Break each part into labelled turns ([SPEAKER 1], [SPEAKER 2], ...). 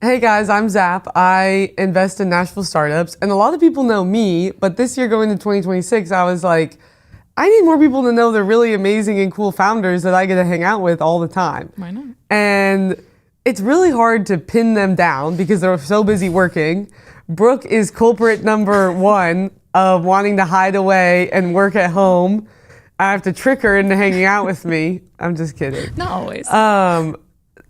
[SPEAKER 1] Hey guys, I'm Zap. I invest in Nashville startups, and a lot of people know me, but this year going to 2026, I was like, I need more people to know the really amazing and cool founders that I get to hang out with all the time.
[SPEAKER 2] Why not?
[SPEAKER 1] And it's really hard to pin them down because they're so busy working. Brooke is culprit number one of wanting to hide away and work at home. I have to trick her into hanging out with me. I'm just kidding.
[SPEAKER 2] Not always.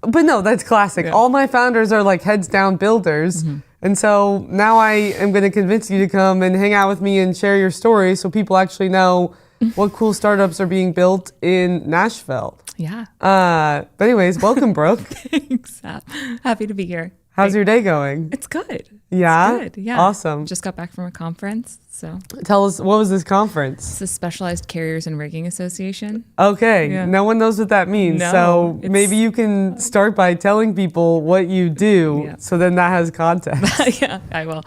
[SPEAKER 1] But no, that's classic.
[SPEAKER 2] Yeah.
[SPEAKER 1] All my founders are like heads down builders.
[SPEAKER 2] Mm-hmm.
[SPEAKER 1] And so now I am going to convince you to come and hang out with me and share your story so people actually know what cool startups are being built in Nashville.
[SPEAKER 2] Yeah.
[SPEAKER 1] But anyways, welcome, Brooke.
[SPEAKER 2] Thanks, Zap. Happy to be here.
[SPEAKER 1] How's your day going?
[SPEAKER 2] It's good.
[SPEAKER 1] Yeah?
[SPEAKER 2] It's good. Yeah.
[SPEAKER 1] Awesome.
[SPEAKER 2] Just got back from a conference. So
[SPEAKER 1] Tell us, what was this conference?
[SPEAKER 2] it's the Specialized Carriers and Rigging Association.
[SPEAKER 1] Okay,
[SPEAKER 2] Yeah.
[SPEAKER 1] no one knows what that means.
[SPEAKER 2] No,
[SPEAKER 1] So
[SPEAKER 2] it's-
[SPEAKER 1] maybe you can start by telling people what you do
[SPEAKER 2] Yeah.
[SPEAKER 1] so then that has context.
[SPEAKER 2] Yeah, I will.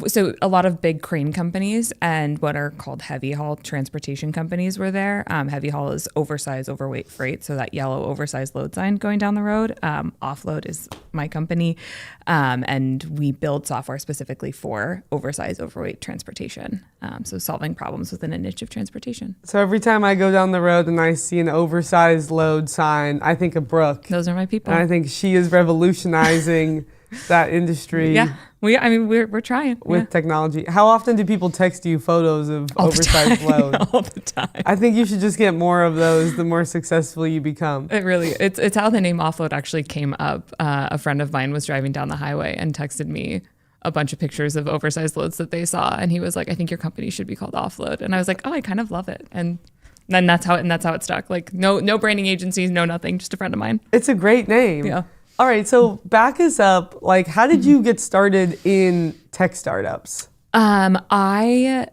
[SPEAKER 2] So a lot of big crane companies and what are called heavy haul transportation companies were there. Heavy haul is oversized, overweight freight. So that yellow oversized load sign going down the road. Offload is my company. And we build software specifically for oversized, overweight transportation. So solving problems within a niche of transportation.
[SPEAKER 1] So every time I go down the road and I see an oversized load sign, I think of Brooke.
[SPEAKER 2] Those are my people.
[SPEAKER 1] And I think she is revolutionizing that industry
[SPEAKER 2] Yeah, we're trying
[SPEAKER 1] with technology. How often do people text you photos of
[SPEAKER 2] all the
[SPEAKER 1] oversized
[SPEAKER 2] time,
[SPEAKER 1] load?
[SPEAKER 2] all the time.
[SPEAKER 1] I think you should just get more of those the more successful you become.
[SPEAKER 2] It's how the name Offload actually came up. A friend of mine was driving down the highway and texted me a bunch of pictures of oversized loads that they saw, and he was like, "I think your company should be called Offload." And I was like, "Oh, I kind of love it." And then that's how it stuck. Like no branding agencies, no nothing, just a friend of mine.
[SPEAKER 1] It's a great name.
[SPEAKER 2] Yeah.
[SPEAKER 1] All right, so back us up. Like, how did you get started in tech startups?
[SPEAKER 2] I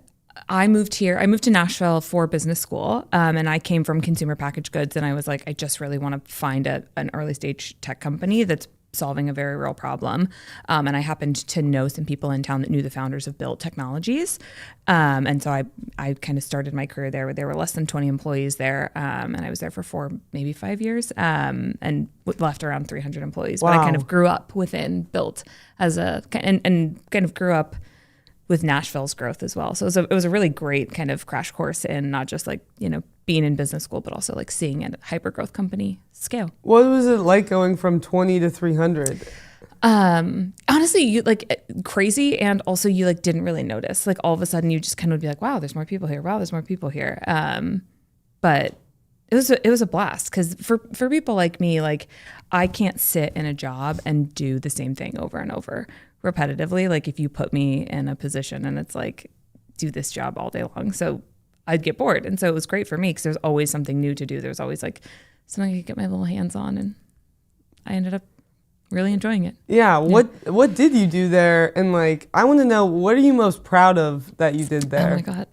[SPEAKER 2] moved here. I moved to Nashville for business school, and I came from consumer packaged goods. And I was like, I just really want to find an early stage tech company that's solving a very real problem. And I happened to know some people in town that knew the founders of Built Technologies. And so I kind of started my career there. There were less than 20 employees there. And I was there for 4, maybe 5 years, and left around 300 employees. But I kind of grew up within Built and kind of grew up with Nashville's growth as well. So it was a really great kind of crash course in not just like, being in business school, but also like seeing a hyper growth company scale.
[SPEAKER 1] What was it like going from 20 to 300?
[SPEAKER 2] Honestly, you like crazy. And also you like didn't really notice, like all of a sudden you just kind of be like, wow, there's more people here. Wow, there's more people here. But it was a blast. Cause for people like me, like I can't sit in a job and do the same thing over and over repetitively. Like if you put me in a position and it's like, do this job all day long. So I'd get bored. And so it was great for me because there's always something new to do. There's always like something I could get my little hands on, and I ended up really enjoying it.
[SPEAKER 1] Yeah. What did you do there? And like, I want to know, what are you most proud of that you did there?
[SPEAKER 2] Oh my God.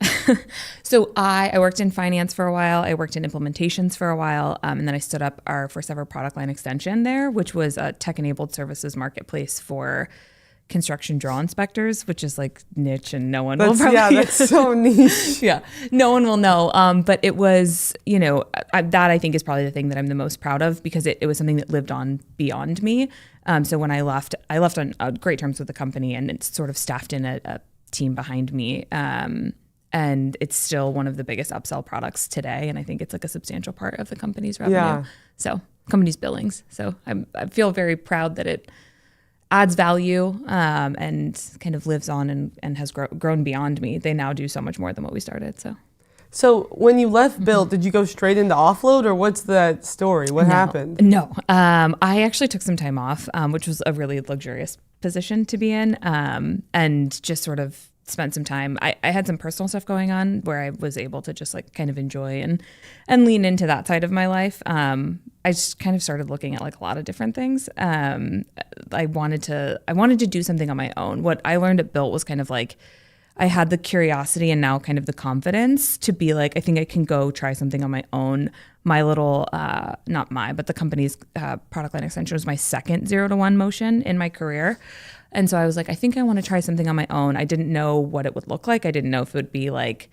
[SPEAKER 2] So I worked in finance for a while. I worked in implementations for a while. And then I stood up our first ever product line extension there, which was a tech-enabled services marketplace for construction draw inspectors, which is like niche and no one will probably.
[SPEAKER 1] Yeah, that's so niche.
[SPEAKER 2] Yeah, no one will know. But it was, that I think is probably the thing that I'm the most proud of because it was something that lived on beyond me. So when I left on great terms with the company, and it's sort of staffed in a team behind me. And it's still one of the biggest upsell products today. And I think it's like a substantial part of the company's revenue.
[SPEAKER 1] Yeah.
[SPEAKER 2] So company's billings. So I feel very proud that it adds value and kind of lives on and has grown beyond me. They now do so much more than what we started.
[SPEAKER 1] So when you left Built, did you go straight into Offload, or what's that story? What happened?
[SPEAKER 2] No. I actually took some time off, which was a really luxurious position to be in, and just sort of spent some time. I had some personal stuff going on where I was able to just like kind of enjoy and lean into that side of my life. I just kind of started looking at like a lot of different things. I wanted to do something on my own. What I learned at Built was kind of like, I had the curiosity and now kind of the confidence to be like, I think I can go try something on my own. My little, but the company's product line extension was my second 0 to 1 motion in my career. And so I was like, I think I want to try something on my own. I didn't know what it would look like. I didn't know if it would be like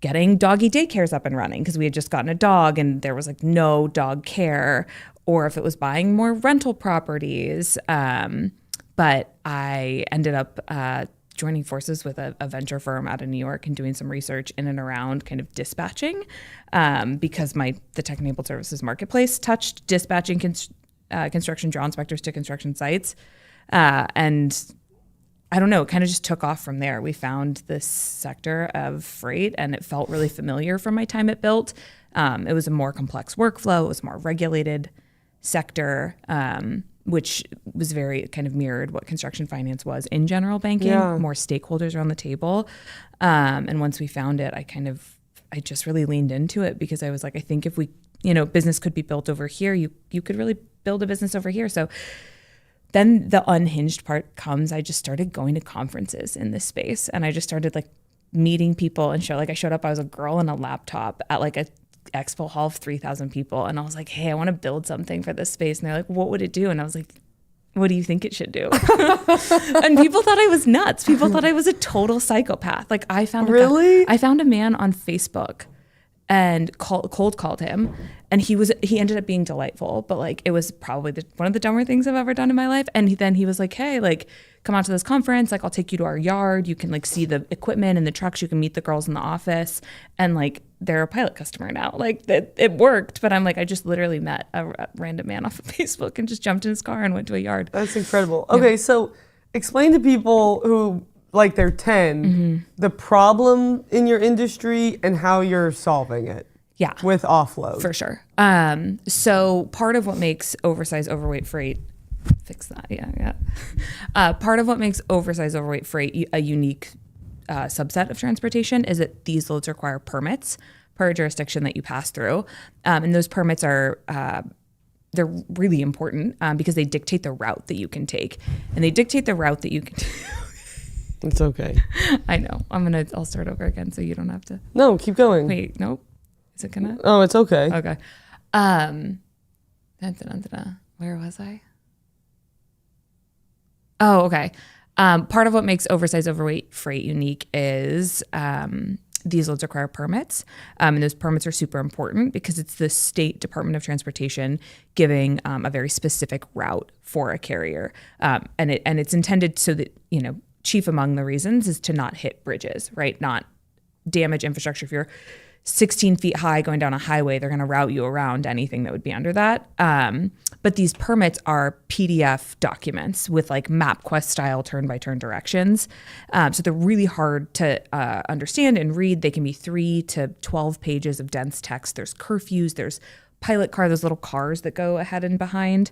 [SPEAKER 2] getting doggy daycares up and running because we had just gotten a dog and there was like no dog care, or if it was buying more rental properties. But I ended up joining forces with a venture firm out of New York and doing some research in and around kind of dispatching, because the tech-enabled services marketplace touched dispatching construction draw inspectors to construction sites. And I don't know, it kind of just took off from there. We found this sector of freight and it felt really familiar from my time at Built. It was a more complex workflow. It was a more regulated sector, which was very kind of mirrored what construction finance was in general banking, more stakeholders around the table. And once we found it, I just really leaned into it because I was like, I think if we, business could be built over here, you could really build a business over here. So then the unhinged part comes. I just started going to conferences in this space and I just started like meeting people and I showed up, I was a girl in a laptop at like a expo hall of 3,000 people. And I was like, hey, I want to build something for this space. And they're like, what would it do? And I was like, what do you think it should do? And people thought I was nuts. People thought I was a total psychopath. Like I found a man on Facebook and cold called him, and he ended up being delightful, but like it was probably one of the dumber things I've ever done in my life. And then he was like, hey, like come out to this conference, like I'll take you to our yard, you can like see the equipment and the trucks, you can meet the girls in the office, and like they're a pilot customer now. Like it worked, but I'm like, I just literally met a random man off of Facebook and just jumped in his car and went to a yard.
[SPEAKER 1] That's incredible. Okay, so explain to people who like they're 10, the problem in your industry and how you're solving it.
[SPEAKER 2] Yeah.
[SPEAKER 1] With Offload.
[SPEAKER 2] For sure. So part of what makes oversized overweight freight, fix that, yeah. Part of what makes oversized overweight freight a unique subset of transportation is that these loads require permits per jurisdiction that you pass through. And those permits are they're really important because they dictate the route that you can take. And they dictate the route that you can
[SPEAKER 1] It's okay.
[SPEAKER 2] I know. I'll start over again so you don't have to.
[SPEAKER 1] No, keep going.
[SPEAKER 2] Wait, nope. Is it gonna?
[SPEAKER 1] Oh, it's okay.
[SPEAKER 2] Okay. Where was I? Oh, okay. Part of what makes oversized overweight freight unique is these loads require permits. And those permits are super important because it's the state Department of Transportation giving a very specific route for a carrier. And it's intended so that, chief among the reasons is to not hit bridges, right? Not damage infrastructure. If you're 16 feet high going down a highway, they're going to route you around anything that would be under that. But these permits are PDF documents with like Mapquest-style turn-by-turn directions. So they're really hard to understand and read. They can be 3 to 12 pages of dense text. There's curfews, there's pilot car, those little cars that go ahead and behind.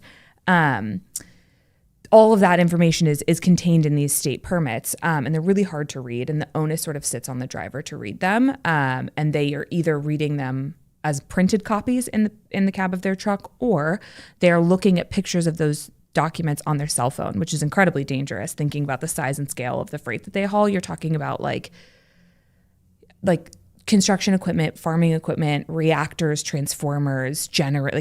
[SPEAKER 2] All of that information is contained in these state permits, and they're really hard to read, and the onus sort of sits on the driver to read them, and they are either reading them as printed copies in the cab of their truck, or they are looking at pictures of those documents on their cell phone, which is incredibly dangerous, thinking about the size and scale of the freight that they haul. You're talking about like construction equipment, farming equipment, reactors, transformers,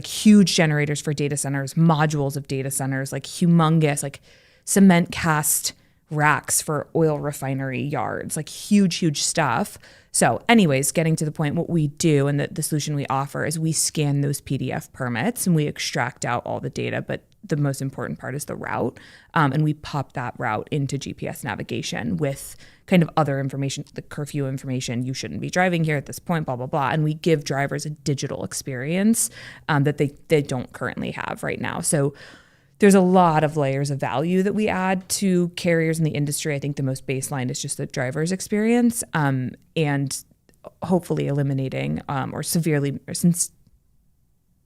[SPEAKER 2] huge generators for data centers, modules of data centers, like humongous, like cement cast racks for oil refinery yards, like huge stuff. So anyways, getting to the point, what we do and the solution we offer is we scan those PDF permits and we extract out all the data, but the most important part is the route. And we pop that route into GPS navigation with kind of other information, the curfew information, you shouldn't be driving here at this point, blah, blah, blah. And we give drivers a digital experience that they don't currently have right now. So there's a lot of layers of value that we add to carriers in the industry. I think the most baseline is just the driver's experience, and hopefully eliminating or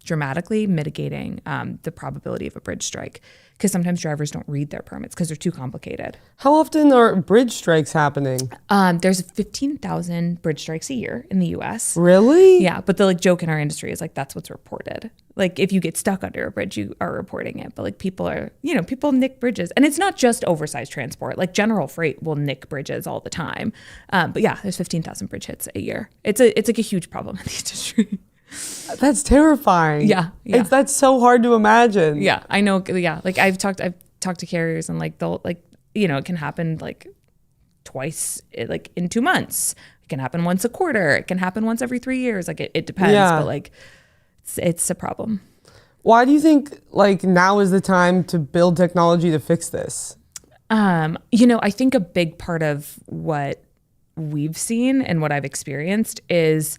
[SPEAKER 2] dramatically mitigating the probability of a bridge strike, because sometimes drivers don't read their permits because they're too complicated.
[SPEAKER 1] How often are bridge strikes happening?
[SPEAKER 2] There's 15,000 bridge strikes a year in the U.S.
[SPEAKER 1] Really?
[SPEAKER 2] Yeah, but the joke in our industry is that's what's reported. Like if you get stuck under a bridge, you are reporting it. But people nick bridges, and it's not just oversized transport. Like general freight will nick bridges all the time. But yeah, there's 15,000 bridge hits a year. It's like a huge problem in the industry.
[SPEAKER 1] That's terrifying.
[SPEAKER 2] Yeah.
[SPEAKER 1] That's so hard to imagine.
[SPEAKER 2] Yeah, I know. Yeah, I've talked to carriers, and they'll it can happen twice, in 2 months. It can happen once a quarter. It can happen once every 3 years. It depends. Yeah. But it's a problem.
[SPEAKER 1] Why do you think like now is the time to build technology to fix this?
[SPEAKER 2] I think a big part of what we've seen and what I've experienced is,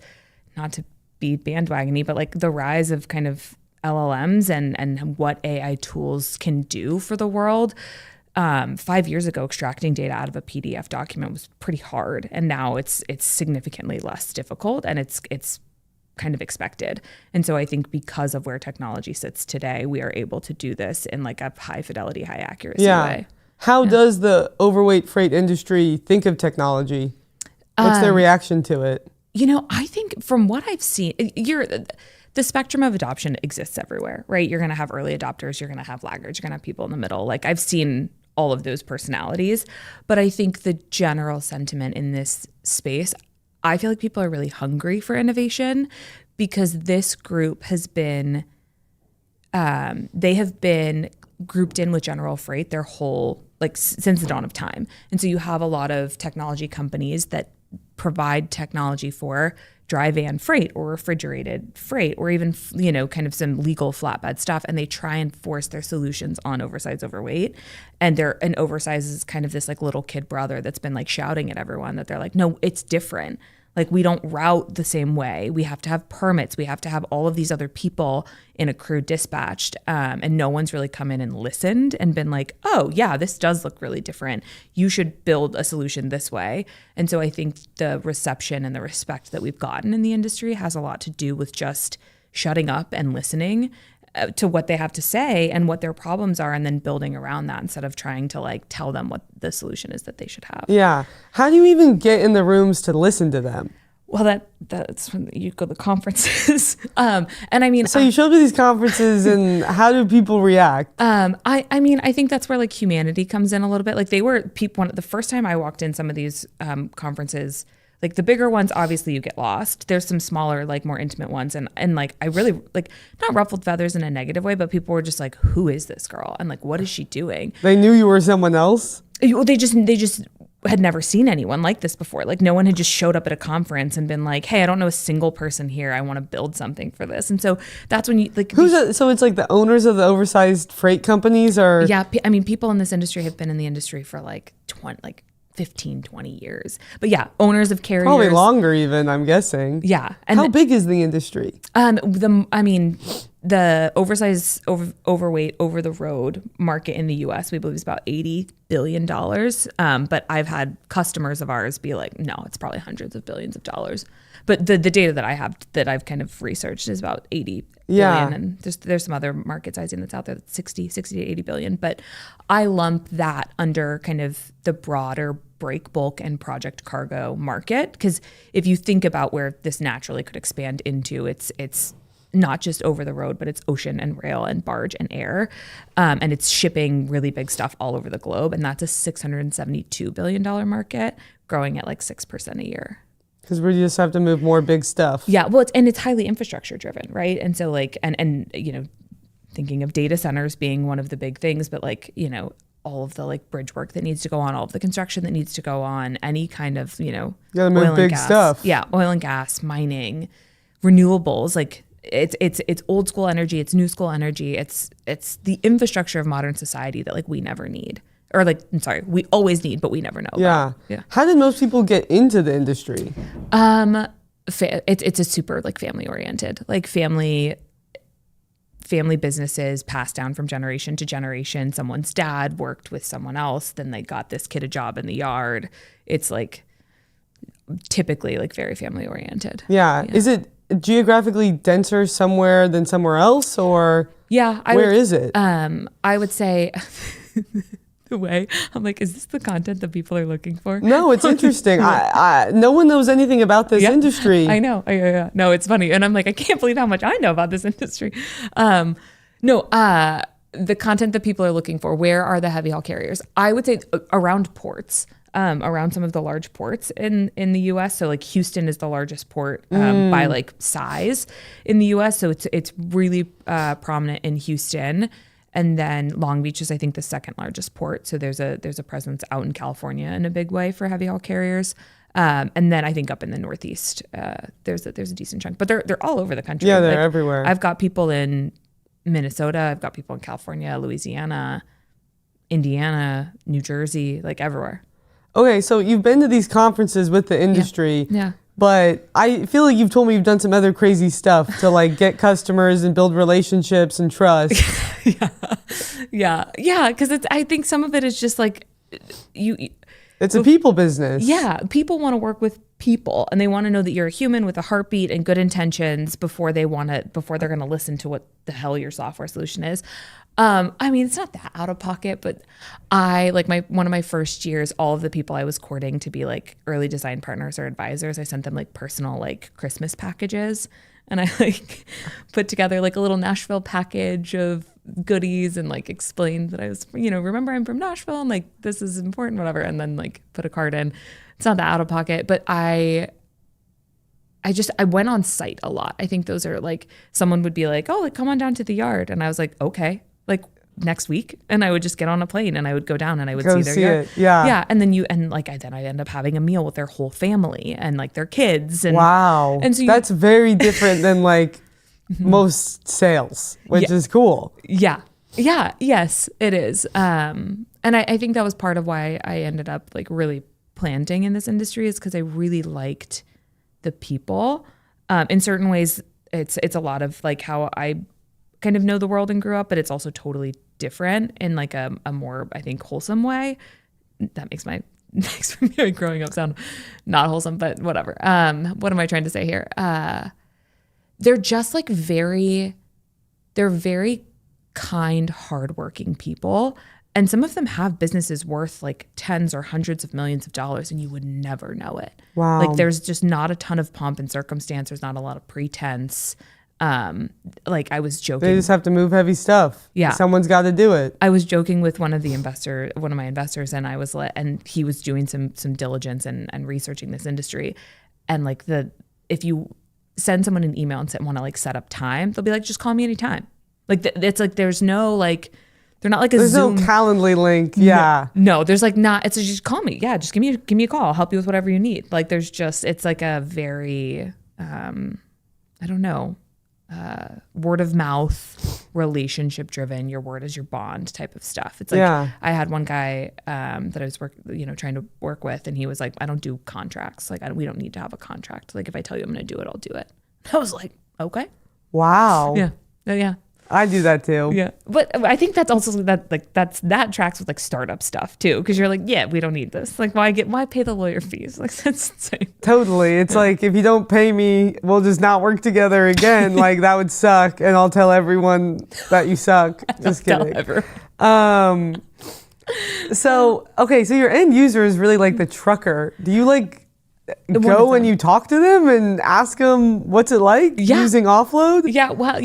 [SPEAKER 2] not to be bandwagony, but like the rise of kind of LLMs and what AI tools can do for the world. 5 years ago, extracting data out of a PDF document was pretty hard, and now it's significantly less difficult, and it's kind of expected. And so I think because of where technology sits today, we are able to do this in like a high fidelity, high accuracy way.
[SPEAKER 1] How does the overweight freight industry think of technology? What's their reaction to it?
[SPEAKER 2] I think from what I've seen, the spectrum of adoption exists everywhere, right? You're going to have early adopters, you're going to have laggards, you're going to have people in the middle. Like I've seen all of those personalities, but I think the general sentiment in this space, I feel like people are really hungry for innovation, because this group has been, they have been grouped in with general freight their whole, like since the dawn of time. And so you have a lot of technology companies that provide technology for dry van freight or refrigerated freight, or even, kind of some legal flatbed stuff. And they try and force their solutions on oversized, overweight. And oversized is kind of this like little kid brother that's been like shouting at everyone that they're like, no, it's different. Like we don't route the same way. We have to have permits. We have to have all of these other people in a crew dispatched. And no one's really come in and listened and been like, oh yeah, this does look really different. You should build a solution this way. And so I think the reception and the respect that we've gotten in the industry has a lot to do with just shutting up and listening to what they have to say and what their problems are, and then building around that instead of trying to like tell them what the solution is that they should have.
[SPEAKER 1] Yeah. How do you even get in the rooms to listen to them?
[SPEAKER 2] Well, that's when you go to the conferences. And I mean,
[SPEAKER 1] so you show up to these conferences and how do people react?
[SPEAKER 2] I think that's where like humanity comes in a little bit. Like they were people, the first time I walked in some of these conferences, like the bigger ones, obviously you get lost. There's some smaller, like more intimate ones. And like, I really like, not ruffled feathers in a negative way, but people were just like, who is this girl? And like, what is she doing?
[SPEAKER 1] They knew you were someone else?
[SPEAKER 2] They just had never seen anyone like this before. Like no one had just showed up at a conference and been like, hey, I don't know a single person here. I want to build something for this. And so that's when you like,
[SPEAKER 1] so it's like the owners of the oversized freight companies are.
[SPEAKER 2] Yeah. I mean, people in this industry have been in the industry for like 15, 20 years. But yeah, owners of carriers.
[SPEAKER 1] Probably longer even, I'm guessing.
[SPEAKER 2] Yeah.
[SPEAKER 1] And how big is the industry?
[SPEAKER 2] The oversized, overweight, over the road market in the US, we believe is about $80 billion. But I've had customers of ours be like, no, it's probably hundreds of billions of dollars. But the data that I have that I've kind of researched is about 80 billion. And there's some other market sizing that's out there that's 60 to 80 billion. But I lump that under kind of the broader break bulk and project cargo market. Because if you think about where this naturally could expand into, it's not just over the road, but it's ocean and rail and barge and air. And it's shipping really big stuff all over the globe. And that's a $672 billion market growing at like 6% a year.
[SPEAKER 1] Because we just have to move more big stuff.
[SPEAKER 2] Yeah, well, it's highly infrastructure driven, right? And so like, and thinking of data centers being one of the big things, but like, all of the like bridge work that needs to go on, all of the construction that needs to go on, any kind of,
[SPEAKER 1] you gotta move big stuff.
[SPEAKER 2] Yeah, oil and gas, mining, renewables, like it's old school energy, it's new school energy, it's the infrastructure of modern society that like we never need. Or like, I'm sorry, we always need, but we never know about.
[SPEAKER 1] Yeah. How did most people get into the industry?
[SPEAKER 2] It's a super like family oriented, like family businesses passed down from generation to generation. Someone's dad worked with someone else, then they got this kid a job in the yard. It's like typically like very family oriented.
[SPEAKER 1] Yeah. Is it geographically denser somewhere than somewhere else, or where is it?
[SPEAKER 2] I would say the way I'm like, is this the content that people are looking for?
[SPEAKER 1] No, it's interesting. No one knows anything about this industry.
[SPEAKER 2] I know. Yeah. No, it's funny. And I'm like, I can't believe how much I know about this industry. The content that people are looking for, where are the heavy haul carriers? I would say around ports, around some of the large ports in the US. So like Houston is the largest port by like size in the US. So it's really prominent in Houston. And then Long Beach is, I think, the second largest port. So there's a presence out in California in a big way for heavy haul carriers. And then I think up in the Northeast, there's a decent chunk, but they're all over the country.
[SPEAKER 1] Yeah, they're everywhere.
[SPEAKER 2] I've got people in Minnesota. I've got people in California, Louisiana, Indiana, New Jersey, like everywhere.
[SPEAKER 1] Okay, so you've been to these conferences with the industry.
[SPEAKER 2] Yeah.
[SPEAKER 1] But I feel like you've told me you've done some other crazy stuff to like get customers and build relationships and trust.
[SPEAKER 2] Yeah. Because I think some of it is just like
[SPEAKER 1] it's a people business.
[SPEAKER 2] Yeah, people want to work with people, and they want to know that you're a human with a heartbeat and good intentions before they're going to listen to what the hell your software solution is. I mean, it's not that out of pocket, but I like one of my first years, all of the people I was courting to be like early design partners or advisors, I sent them like personal like Christmas packages, and I like put together like a little Nashville package of goodies and like explained that I was, remember I'm from Nashville and like this is important, whatever, and then like put a card in. It's not that out of pocket, but I went on site a lot. I think those are like, someone would be like, oh, like come on down to the yard, and I was like, okay, like next week, and I would just get on a plane and I would go down and I would see their yard. Yeah, and then I end up having a meal with their whole family and like their kids. And
[SPEAKER 1] wow, and so that's very different than like most sales, which is cool.
[SPEAKER 2] Yes, it is. And I think that was part of why I ended up like really planting in this industry, is because I really liked the people. In certain ways, it's a lot of like how I kind of know the world and grew up, but it's also totally different in like a more, I think, wholesome way. That makes my growing up sound not wholesome, but whatever. What am I trying to say here? They're just like they're very kind, hardworking people. And some of them have businesses worth like tens or hundreds of millions of dollars, and you would never know it.
[SPEAKER 1] Wow.
[SPEAKER 2] Like there's just not a ton of pomp and circumstance. There's not a lot of pretense. Like I was joking.
[SPEAKER 1] They just have to move heavy stuff.
[SPEAKER 2] Yeah.
[SPEAKER 1] Someone's got to do it.
[SPEAKER 2] I was joking with one of my investors, and and he was doing some diligence and researching this industry. And like if you send someone an email and want to like set up time, they'll be like, just call me anytime. Like it's like, there's no like, they're not like
[SPEAKER 1] there's
[SPEAKER 2] Zoom.
[SPEAKER 1] no Calendly link. Yeah.
[SPEAKER 2] No, there's like not, it's just call me. Yeah. Just give me a call. I'll help you with whatever you need. Like there's just, it's like a very, I don't know, word of mouth, relationship driven, your word is your bond type of stuff. It's like, I had one guy that I was trying to work with, and he was like, I don't do contracts. Like we don't need to have a contract. Like if I tell you I'm going to do it, I'll do it. I was like, okay.
[SPEAKER 1] Wow.
[SPEAKER 2] Yeah.
[SPEAKER 1] I do that too.
[SPEAKER 2] Yeah. But I think that's also that tracks with like startup stuff too. Cause you're like, yeah, we don't need this. Like why pay the lawyer fees? Like that's insane.
[SPEAKER 1] Totally. It's like, if you don't pay me, we'll just not work together again. Like that would suck. And I'll tell everyone that you suck. Just kidding. So your end user is really like the trucker. Do you like go and you talk to them and ask them what's it like using Offload? Yeah, well,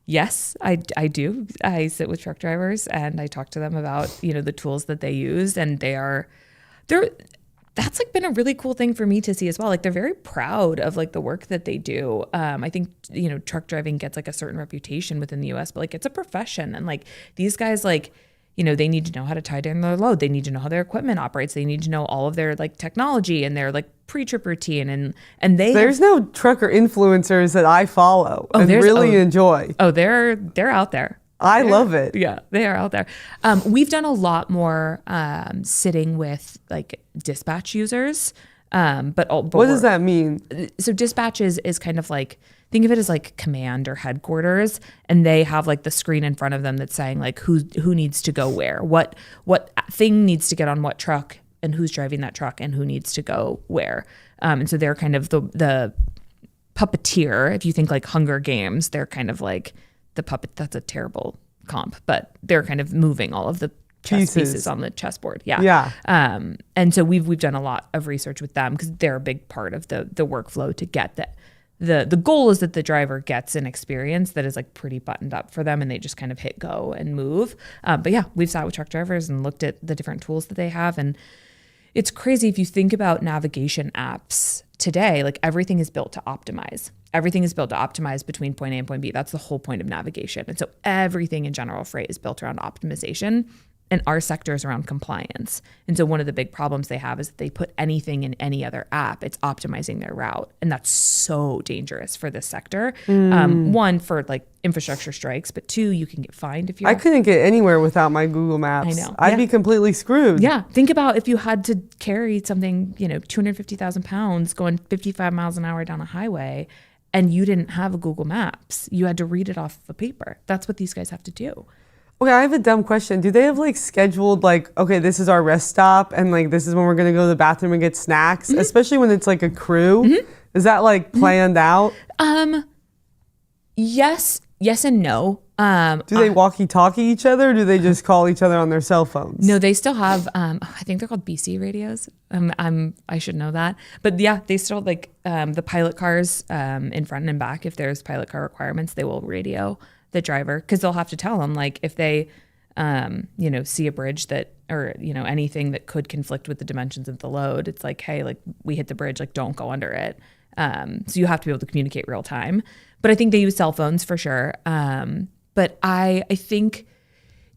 [SPEAKER 2] yes, I do. I sit with truck drivers and I talk to them about, the tools that they use, and that's like been a really cool thing for me to see as well. Like they're very proud of like the work that they do. I think, truck driving gets like a certain reputation within the US, but like it's a profession, and like these guys like, they need to know how to tie down their load. They need to know how their equipment operates. They need to know all of their like technology and their like pre-trip routine. And there's
[SPEAKER 1] no trucker influencers that I follow and really enjoy.
[SPEAKER 2] Oh, they're out there.
[SPEAKER 1] I love it.
[SPEAKER 2] Yeah, they are out there. We've done a lot more sitting with like dispatch users. But
[SPEAKER 1] what does that mean?
[SPEAKER 2] So dispatch is kind of like, think of it as like command or headquarters, and they have like the screen in front of them that's saying like who needs to go where, what thing needs to get on what truck, and who's driving that truck, and who needs to go where. And so they're kind of the puppeteer. If you think like Hunger Games, they're kind of like the puppet. That's a terrible comp, but they're kind of moving all of the chess pieces on the chessboard. Yeah. And so we've done a lot of research with them, because they're a big part of the workflow to get that. The goal is that the driver gets an experience that is like pretty buttoned up for them, and they just kind of hit go and move. But yeah, we've sat with truck drivers and looked at the different tools that they have. And it's crazy if you think about navigation apps today, like everything is built to optimize. Everything is built to optimize between point A and point B. That's the whole point of navigation. And so everything in general freight is built around optimization. and our sector is around compliance. And so one of the big problems they have is that they put anything in any other app, it's optimizing their route. And that's so dangerous for this sector. One, for like infrastructure strikes, but two, you can get fined if you're...
[SPEAKER 1] I couldn't get anywhere without my Google Maps.
[SPEAKER 2] I know.
[SPEAKER 1] I'd be completely screwed.
[SPEAKER 2] Yeah. Think about if you had to carry something, 250,000 pounds going 55 miles an hour down a highway and you didn't have a Google Maps. You had to read it off of paper. That's what these guys have to do.
[SPEAKER 1] Okay, I have a dumb question. Do they have like scheduled like, okay, this is our rest stop and like this is when we're gonna go to the bathroom and get snacks, especially when it's like a crew? Is that like planned out?
[SPEAKER 2] Yes and no.
[SPEAKER 1] Do they walkie-talkie each other or do they just call each other on their cell phones?
[SPEAKER 2] No, they still have, I think they're called BC radios. I should know that. But yeah, they still like the pilot cars in front and back. If there's pilot car requirements, they will radio the driver because they'll have to tell them like if they, see a bridge that, or, anything that could conflict with the dimensions of the load. It's like, hey, like we hit the bridge, like don't go under it. So you have to be able to communicate real time. But I think they use cell phones for sure. But I think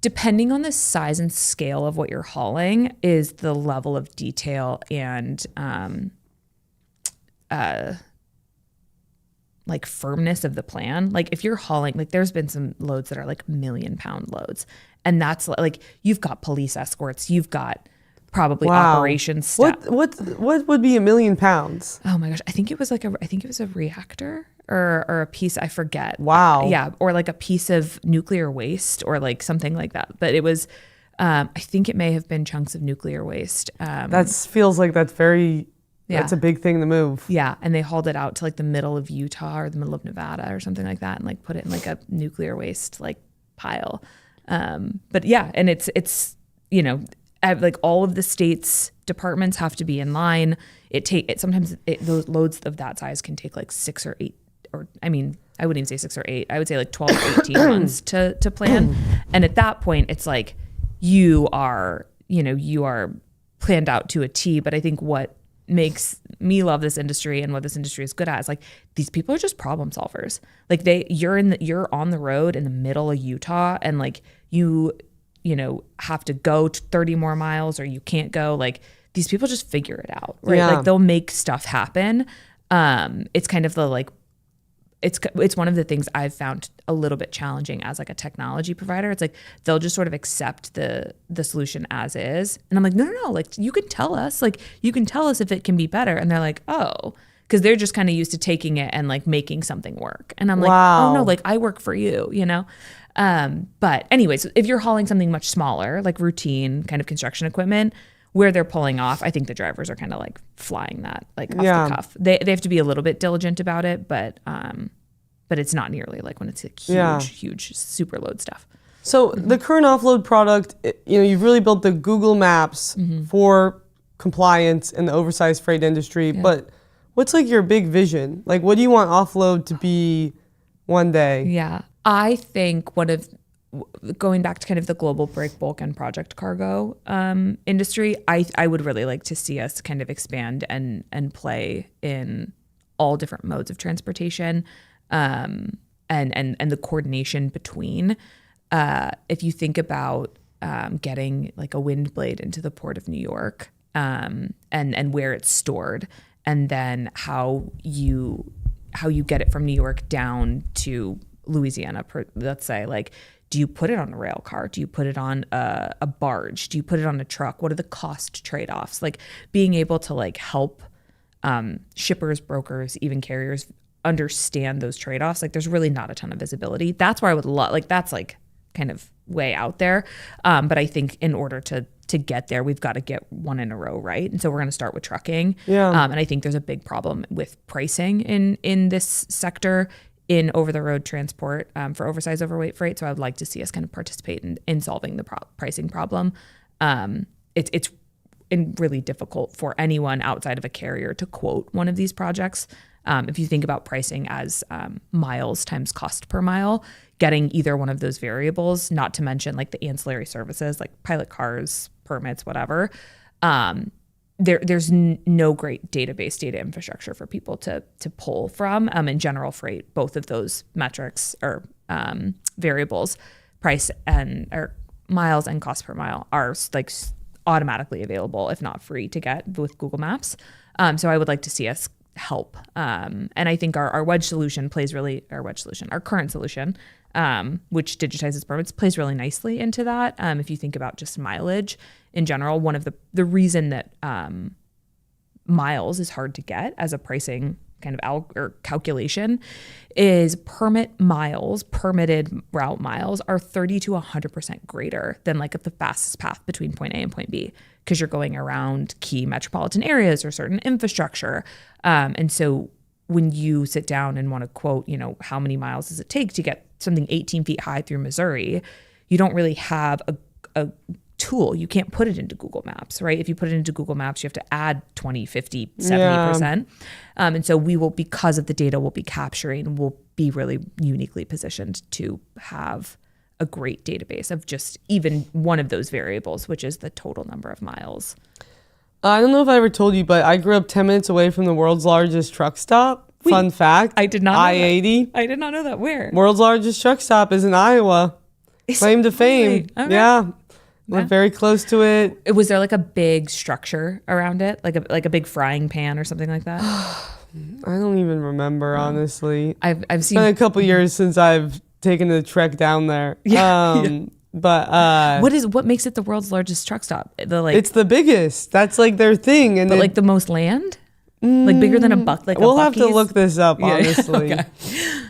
[SPEAKER 2] depending on the size and scale of what you're hauling is the level of detail and like firmness of the plan. Like if you're hauling, like there's been some loads that are like 1 million pound loads. And that's like, you've got police escorts, you've got probably operations staff.
[SPEAKER 1] What would be 1 million pounds?
[SPEAKER 2] Oh my gosh. I think it was a reactor or a piece, I forget.
[SPEAKER 1] Wow.
[SPEAKER 2] Yeah. Or like a piece of nuclear waste or like something like that. But it was, I think it may have been chunks of nuclear waste.
[SPEAKER 1] That feels like that's a big thing to move.
[SPEAKER 2] Yeah. And they hauled it out to like the middle of Utah or the middle of Nevada or something like that and like put it in like a nuclear waste like pile. But yeah, and it's like all of the state's departments have to be in line. Sometimes those loads of that size can take like 6 or 8, or I wouldn't even say 6 or 8. I would say like 12 or 18 months to plan. And at that point, it's like you are planned out to a T. But I think what makes me love this industry and what this industry is good at is like these people are just problem solvers. Like you're on the road in the middle of Utah and like you have to go 30 more miles or you can't go. Like these people just figure it out, right?
[SPEAKER 1] Yeah.
[SPEAKER 2] Like they'll make stuff happen. It's kind of the like, it's one of the things I've found a little bit challenging as like a technology provider. It's like, they'll just sort of accept the solution as is. And I'm like, no, like you can tell us if it can be better. And they're like, oh, because they're just kind of used to taking it and like making something work. And I'm like, oh no, like I work for you, But anyways, if you're hauling something much smaller, like routine kind of construction equipment, where they're pulling off, I think the drivers are kind of like flying that like off the cuff. They have to be a little bit diligent about it, but it's not nearly like when it's like huge super load stuff.
[SPEAKER 1] So the current offload product, you've really built the Google Maps for compliance in the oversized freight industry. Yeah. But what's like your big vision? Like, what do you want offload to be one day?
[SPEAKER 2] Yeah, I think going back to kind of the global break bulk and project cargo industry, I would really like to see us kind of expand and play in all different modes of transportation and the coordination between. If you think about getting like a wind blade into the port of New York and where it's stored, and then how you get it from New York down to Louisiana, let's say, like, do you put it on a rail car? Do you put it on a barge? Do you put it on a truck? What are the cost trade-offs? Like being able to like help shippers, brokers, even carriers understand those trade-offs. Like there's really not a ton of visibility. That's where I would love, like that's like kind of way out there. But I think in order to get there, we've got to get one in a row, right? And so we're going to start with trucking. Yeah. And I think there's a big problem with pricing in this sector in over-the-road transport for oversized overweight freight. So I would like to see us kind of participate in solving the pricing problem. It's really difficult for anyone outside of a carrier to quote one of these projects. If you think about pricing as miles times cost per mile, getting either one of those variables, not to mention like the ancillary services like pilot cars, permits, whatever, there's no great database data infrastructure for people to pull from. In general freight, both of those metrics or variables, price and or miles and cost per mile are like automatically available, if not free, to get with Google Maps. So I would like to see us help. And I think our wedge solution our current solution, which digitizes permits, plays really nicely into that. If you think about just mileage in general, one of the reason that miles is hard to get as a pricing kind of calculation is permitted route miles are 30 to 100% greater than like the fastest path between point A and point B, because you're going around key metropolitan areas or certain infrastructure. And so when you sit down and want to quote, how many miles does it take to get something 18 feet high through Missouri, you don't really have a tool. You can't put it into Google Maps, right? If you put it into Google Maps, you have to add 20, 50, 70%. And so we will, because of the data we'll be capturing, we'll be really uniquely positioned to have a great database of just even one of those variables, which is the total number of miles.
[SPEAKER 1] I don't know if I ever told you, but I grew up 10 minutes away from the world's largest truck stop.
[SPEAKER 2] Wait,
[SPEAKER 1] fun fact.
[SPEAKER 2] I did not know
[SPEAKER 1] I-80.
[SPEAKER 2] I did not know that. Where?
[SPEAKER 1] World's largest truck stop is in Iowa. Claim to fame.
[SPEAKER 2] Okay.
[SPEAKER 1] Yeah. We're very close to it.
[SPEAKER 2] Was there like a big structure around it? Like a big frying pan or something like that?
[SPEAKER 1] I don't even remember, honestly.
[SPEAKER 2] I've seen.
[SPEAKER 1] It's been a couple years since I've taken a trek down there. But
[SPEAKER 2] what makes it the world's largest truck stop?
[SPEAKER 1] It's the biggest. That's like their thing. And
[SPEAKER 2] like the most land? Like bigger than a buck? Like
[SPEAKER 1] we'll have to look this up, honestly.
[SPEAKER 2] Okay.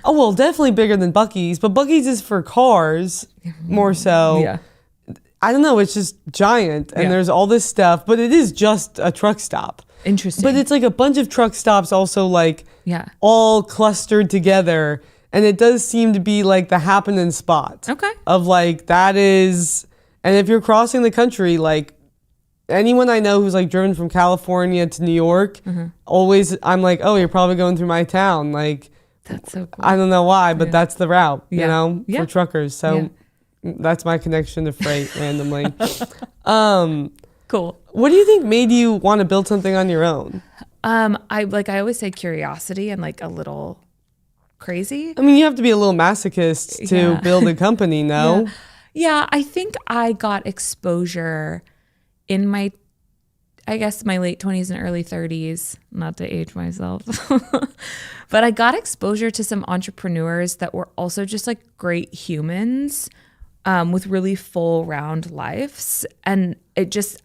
[SPEAKER 1] Oh, well, definitely bigger than Buc-ee's, but Buc-ee's is for cars more so.
[SPEAKER 2] Yeah.
[SPEAKER 1] I don't know. It's just giant, and there's all this stuff, but it is just a truck stop.
[SPEAKER 2] Interesting.
[SPEAKER 1] But it's like a bunch of truck stops also like all clustered together, and it does seem to be like the happening spot.
[SPEAKER 2] Okay.
[SPEAKER 1] Of like that is, and if you're crossing the country, like anyone I know who's like driven from California to New York, always I'm like, oh, you're probably going through my town. Like
[SPEAKER 2] that's so cool.
[SPEAKER 1] I don't know why, but that's the route, for truckers. So.
[SPEAKER 2] Yeah.
[SPEAKER 1] That's my connection to freight randomly.
[SPEAKER 2] Cool.
[SPEAKER 1] What do you think made you want to build something on your own?
[SPEAKER 2] I always say curiosity and like a little crazy.
[SPEAKER 1] I mean, you have to be a little masochist to build a company, no?
[SPEAKER 2] Yeah, I think I got exposure in my late 20s and early 30s, not to age myself. But I got exposure to some entrepreneurs that were also just like great humans. With really full round lives. And it just,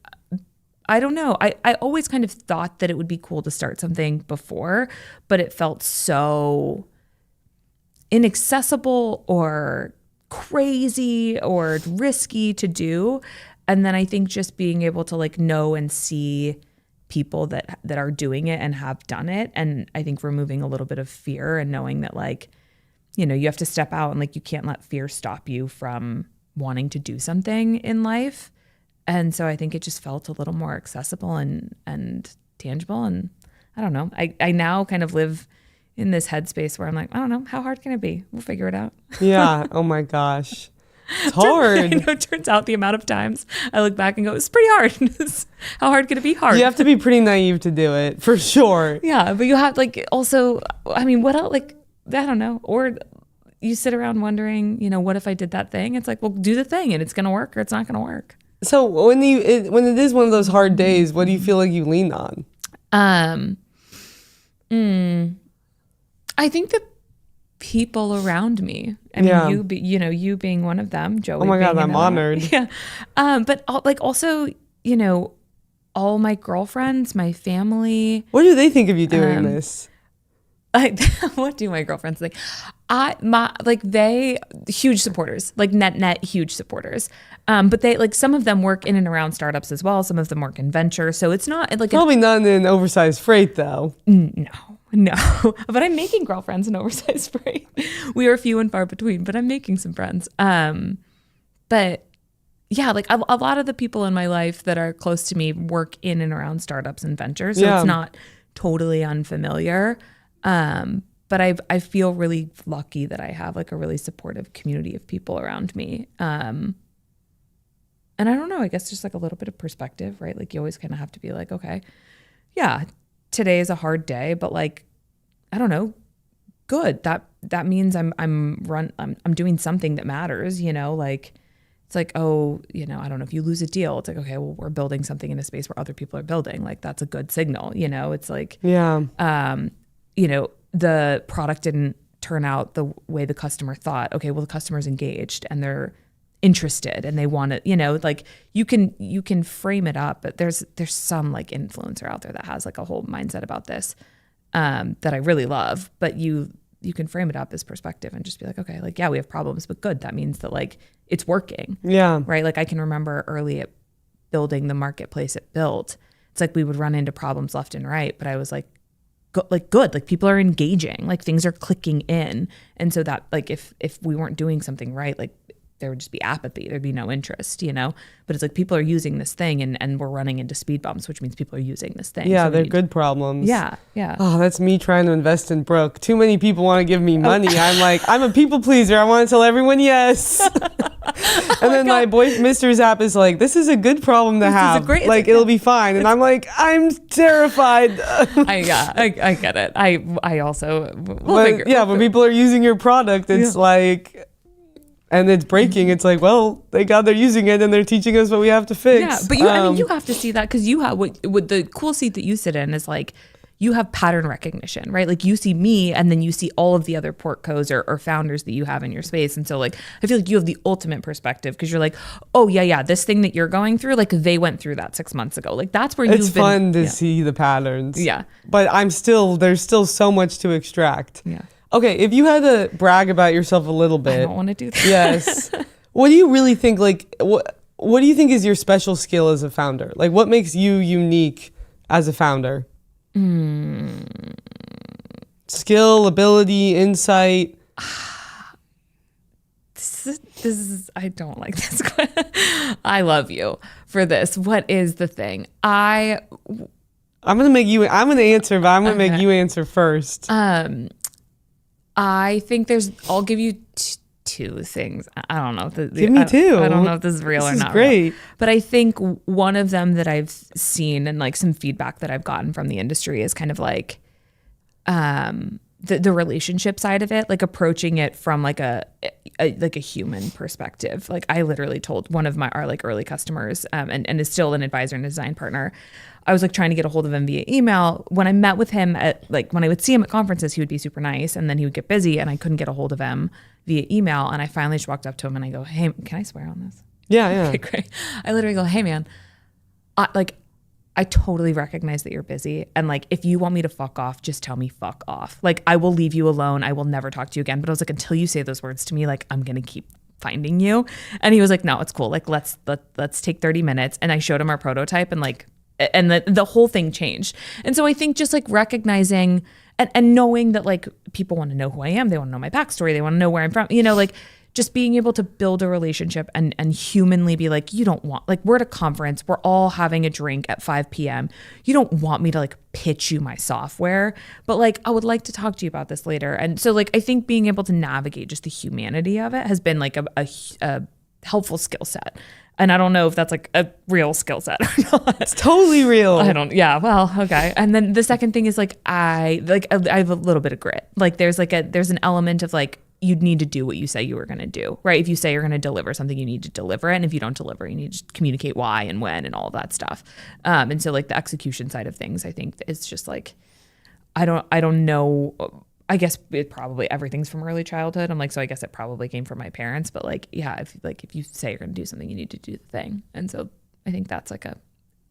[SPEAKER 2] I don't know. I always kind of thought that it would be cool to start something before, but it felt so inaccessible or crazy or risky to do. And then I think just being able to like know and see people that are doing it and have done it. And I think removing a little bit of fear and knowing that like, you have to step out and like you can't let fear stop you from wanting to do something in life. And so I think it just felt a little more accessible and tangible. And I don't know. I now kind of live in this headspace where I'm like, I don't know, how hard can it be? We'll figure it out.
[SPEAKER 1] Yeah. Oh my gosh. It's hard.
[SPEAKER 2] It turns out the amount of times I look back and go, it's pretty hard. How hard could it be? Hard.
[SPEAKER 1] You have to be pretty naive to do it, for sure.
[SPEAKER 2] Yeah. But you have like also, I mean, what else? Like, I don't know. Or you sit around wondering, what if I did that thing? It's like, well, do the thing and it's going to work or it's not going to work.
[SPEAKER 1] So when it is one of those hard days, what do you feel like you lean on?
[SPEAKER 2] I think the people around me. I mean, you being one of them, Joey.
[SPEAKER 1] Oh my God, I'm honored.
[SPEAKER 2] Yeah. But also, all my girlfriends, my family.
[SPEAKER 1] What do they think of you doing this?
[SPEAKER 2] What do my girlfriends think? They huge supporters, like net huge supporters. But they like some of them work in and around startups as well. Some of them work in venture. So it's not like
[SPEAKER 1] probably none in oversized freight though.
[SPEAKER 2] No. But I'm making girlfriends in oversized freight. We are few and far between, but I'm making some friends. But yeah, like a lot of the people in my life that are close to me work in and around startups and ventures. So it's not totally unfamiliar. But I feel really lucky that I have like a really supportive community of people around me. And I don't know, I guess just like a little bit of perspective, right? Like you always kind of have to be like, okay, yeah, today is a hard day, but like, I don't know, good. That means I'm doing something that matters, like it's like, oh, I don't know, if you lose a deal, it's like, okay, well, we're building something in a space where other people are building. Like, that's a good signal. It's like, the product didn't turn out the way the customer thought. Okay, well, the customer's engaged and they're interested and they want to, like you can frame it up, but there's some like influencer out there that has like a whole mindset about this that I really love, but you can frame it up as perspective and just be like, okay, like, yeah, we have problems, but good. That means that like it's working.
[SPEAKER 1] Yeah.
[SPEAKER 2] Right. Like I can remember early at building the marketplace it built. It's like we would run into problems left and right, but I was like, good. Like people are engaging, like things are clicking in. And so that like, if we weren't doing something right, like there would just be apathy. There'd be no interest, but it's like people are using this thing and we're running into speed bumps, which means people are using this thing.
[SPEAKER 1] Yeah,
[SPEAKER 2] so
[SPEAKER 1] they're good problems.
[SPEAKER 2] Yeah.
[SPEAKER 1] Oh, that's me trying to invest in Brooke. Too many people want to give me money. I'm like, I'm a people pleaser. I want to tell everyone yes. And then my Mr. Zap is like, this is a good problem to have. It'll be fine. And I'm like, I'm terrified.
[SPEAKER 2] I get it. I also,
[SPEAKER 1] when people are using your product, it's like, and it's breaking. It's like, well, thank God they're using it and they're teaching us what we have to fix.
[SPEAKER 2] Yeah, but you have to see that because you have what the cool seat that you sit in is like, you have pattern recognition, right? Like you see me and then you see all of the other portcos or founders that you have in your space. And so like, I feel like you have the ultimate perspective because you're like, oh yeah, this thing that you're going through, like they went through that 6 months ago. Like that's where
[SPEAKER 1] it's fun to see the patterns.
[SPEAKER 2] Yeah.
[SPEAKER 1] But there's still so much to extract.
[SPEAKER 2] Yeah.
[SPEAKER 1] Okay, if you had to brag about yourself a little bit.
[SPEAKER 2] I don't want to do that.
[SPEAKER 1] Yes. What do you really think, like, what do you think is your special skill as a founder? Like, what makes you unique as a founder? Skill, ability, insight.
[SPEAKER 2] This is, I don't like this. I love you for this. What is the thing? I'm going to answer, but I'm going to make you answer first. I think I'll give you two things. I don't know.
[SPEAKER 1] Give me two.
[SPEAKER 2] I don't know if this is real or not.
[SPEAKER 1] Great.
[SPEAKER 2] Real. But I think one of them that I've seen and like some feedback that I've gotten from the industry is kind of like the relationship side of it, like approaching it from like a human perspective. Like I literally told one of our like early customers and is still an advisor and design partner. I was like trying to get a hold of him via email. When I met with him when I would see him at conferences, he would be super nice and then he would get busy and I couldn't get a hold of him via email. And I finally just walked up to him and I go, hey, can I swear on this?
[SPEAKER 1] Yeah.
[SPEAKER 2] Okay, great. I literally go, hey man, I totally recognize that you're busy. And like, if you want me to fuck off, just tell me fuck off. Like I will leave you alone. I will never talk to you again. But I was like, until you say those words to me, like I'm going to keep finding you. And he was like, no, it's cool. Like let's take 30 minutes. And I showed him our prototype and the whole thing changed. And so I think just like recognizing and knowing that like people want to know who I am. They want to know my backstory. They want to know where I'm from, like just being able to build a relationship and humanly be like, you don't want, like we're at a conference, we're all having a drink at 5 p.m. You don't want me to like pitch you my software, but like, I would like to talk to you about this later. And so like, I think being able to navigate just the humanity of it has been like a helpful skill set. And I don't know if that's like a real skill set or not.
[SPEAKER 1] It's totally real.
[SPEAKER 2] Well, okay. And then the second thing is like, I have a little bit of grit. Like there's an element of like, you'd need to do what you say you were going to do, right? If you say you're going to deliver something, you need to deliver it. And if you don't deliver, you need to communicate why and when and all of that stuff. And so like the execution side of things, I think it's just like, I don't know. I guess it probably everything's from early childhood. I'm like, so I guess it probably came from my parents, but like, yeah, if you say you're going to do something, you need to do the thing. And so I think that's like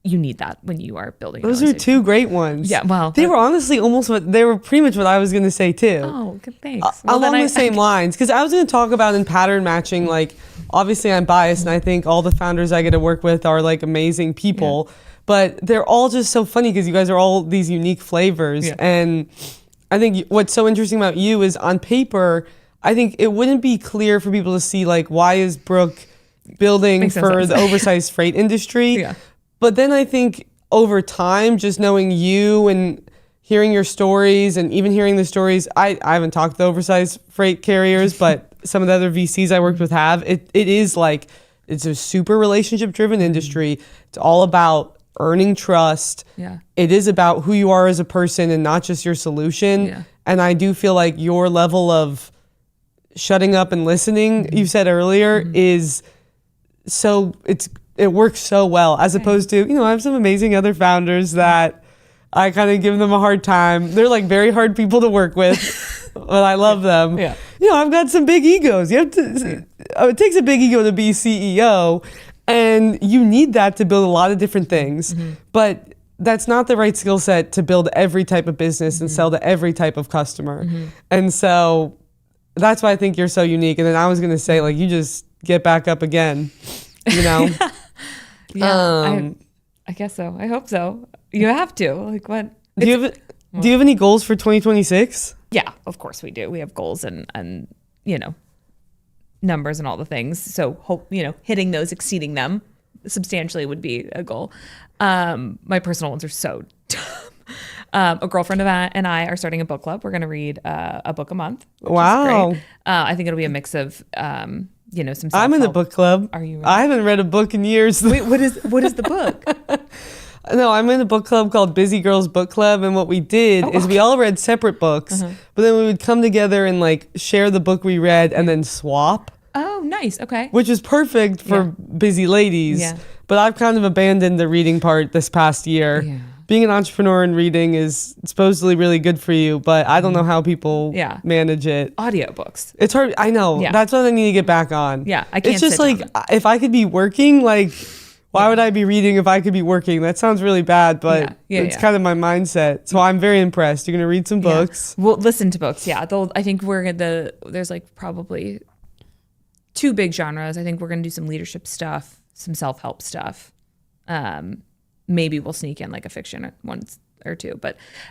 [SPEAKER 2] you need that when you are building.
[SPEAKER 1] Those are two great ones.
[SPEAKER 2] Yeah. Well,
[SPEAKER 1] they were honestly they were pretty much what I was going to say too.
[SPEAKER 2] Oh, good. Thanks.
[SPEAKER 1] Along the same lines. Cause I was going to talk about in pattern matching, like obviously I'm biased and I think all the founders I get to work with are like amazing people, but they're all just so funny because you guys are all these unique flavors. Yeah. And I think what's so interesting about you is on paper, I think it wouldn't be clear for people to see like, why is Brooke building for the oversized freight industry?
[SPEAKER 2] Yeah.
[SPEAKER 1] But then I think over time, just knowing you and hearing your stories and even hearing the stories, I haven't talked to the oversized freight carriers, but some of the other VCs I worked with have. It is like, it's a super relationship driven industry. It's all about earning trust.
[SPEAKER 2] Yeah.
[SPEAKER 1] It is about who you are as a person and not just your solution.
[SPEAKER 2] Yeah.
[SPEAKER 1] And I do feel like your level of shutting up and listening, you said earlier, is so it works so well, as opposed to, I have some amazing other founders that I kind of give them a hard time. They're like very hard people to work with, but I love them.
[SPEAKER 2] Yeah.
[SPEAKER 1] I've got some big egos. You have to. It takes a big ego to be CEO, and you need that to build a lot of different things. But that's not the right skill set to build every type of business and sell to every type of customer. And so that's why I think you're so unique. And then I was gonna say, like, you just get back up again.
[SPEAKER 2] Yeah, I guess so. I hope so. You have to. Like, what?
[SPEAKER 1] Do you have any goals for 2026?
[SPEAKER 2] Yeah, of course we do. We have goals and numbers and all the things. So hope, hitting those, exceeding them substantially would be a goal. My personal ones are so dumb. A girlfriend and I are starting a book club. We're going to read a book a month.
[SPEAKER 1] Wow.
[SPEAKER 2] Is great. I think it'll be a mix of some self-help.
[SPEAKER 1] I'm in the book club.
[SPEAKER 2] Are you? Really?
[SPEAKER 1] I haven't read a book in years.
[SPEAKER 2] Wait, what is the book?
[SPEAKER 1] No, I'm in a book club called Busy Girls Book Club, and what we did is we all read separate books, but then we would come together and like share the book we read and then swap.
[SPEAKER 2] Oh, nice. Okay.
[SPEAKER 1] Which is perfect for busy ladies.
[SPEAKER 2] Yeah.
[SPEAKER 1] But I've kind of abandoned the reading part this past year.
[SPEAKER 2] Yeah.
[SPEAKER 1] Being an entrepreneur and reading is supposedly really good for you, but I don't know how people manage it.
[SPEAKER 2] Audiobooks.
[SPEAKER 1] It's hard. I know.
[SPEAKER 2] Yeah.
[SPEAKER 1] That's what I need to get back on.
[SPEAKER 2] Yeah, I can't.
[SPEAKER 1] It's just like, if I could be working, like, why would I be reading if I could be working? That sounds really bad, but it's kind of my mindset. So I'm very impressed. You're going to read some books.
[SPEAKER 2] We'll listen to books. Yeah. I think there's like probably two big genres. I think we're going to do some leadership stuff, some self-help stuff. Maybe we'll sneak in like a fiction once or two,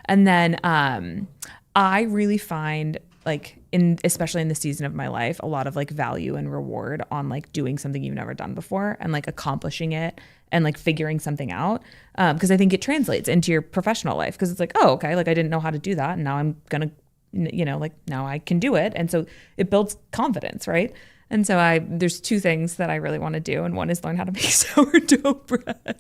[SPEAKER 2] and then I really find like especially in the season of my life, a lot of like value and reward on like doing something you've never done before and like accomplishing it and like figuring something out. Because I think it translates into your professional life, because it's like, oh, okay, like I didn't know how to do that, and now I'm gonna, like now I can do it, and so it builds confidence, right? And so there's two things that I really want to do, and one is learn how to make sourdough bread.